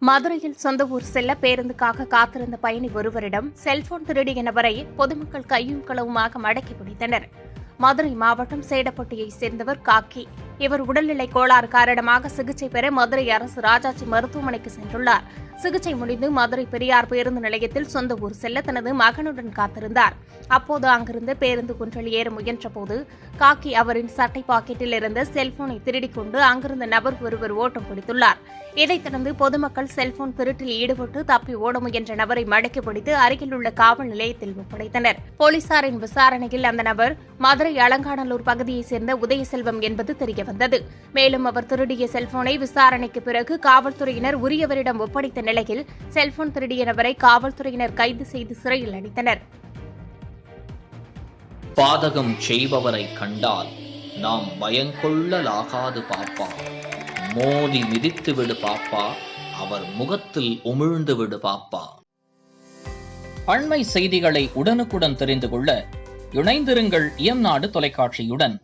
மதுரையில் சொந்த ஊர் செல்ல பேருந்துக்காக காத்திருந்த பயணி ஒருவரிடம் செல்போன் திருடிய நபரை பொதுமக்கள் கையும் களவுமாக மடக்கி பிடித்தனர். மதுரை மாவட்டம் சேடப்பட்டியைச் சேர்ந்தவர் காக்கி. இவர் உடல்நிலை கோளாறு காரணமாக சிகிச்சை பெற மதுரை அரசு ராஜாஜி மருத்துவமனைக்கு சென்றுள்ளார். சிகிச்சை முடிந்து மதுரை பெரியார் பேருந்து நிலையத்தில் சொந்த ஊர் செல்ல தனது மகனுடன் காத்திருந்தார். அப்போது அங்கிருந்து பேருந்து ஒன்றில் ஏற முயன்றபோது காக்கி அவரின் சட்டை பாக்கெட்டில் இருந்த செல்போனை திருடிக் கொண்டு அங்கிருந்த நபர் ஒருவர் ஓட்டம் பிடித்துள்ளார். இதைத் தொடர்ந்து பொதுமக்கள் செல்போன் திருட்டில் ஈடுபட்டு தப்பி ஓட முயன்ற நபரை மடக்கி பிடித்து அருகில் உள்ள காவல் நிலையத்தில் ஒப்படைத்தனர். போலீசாரின் விசாரணையில் அந்த நபர் மதுரை அலங்காநல்லூர் பகுதியைச் சேர்ந்த உதயசெல்வம் என்பது தெரியவந்தது. மேலும் அவர் திருடிய செல்போனை விசாரணைக்கு பிறகு காவல்துறையினர் உரியவரிடம் ஒப்படைத்த நிலையில் செல்போன் திருடிய நபரை காவல்துறையினர் கைது செய்து சிறையில் அடைத்தனர். பாதகம் செய்பவரை கண்டால் நாம் பயங்கொள்ளலாகாது பாப்பா. மோதி மிதித்து விடு பாப்பா, அவர் முகத்தில் உமிழ்ந்து விடு பாப்பா. அண்மை செய்திகளை உடனுக்குடன் தெரிந்து கொள்ள இணைந்திருங்கள் இயம்நாடு தொலைக்காட்சியுடன்.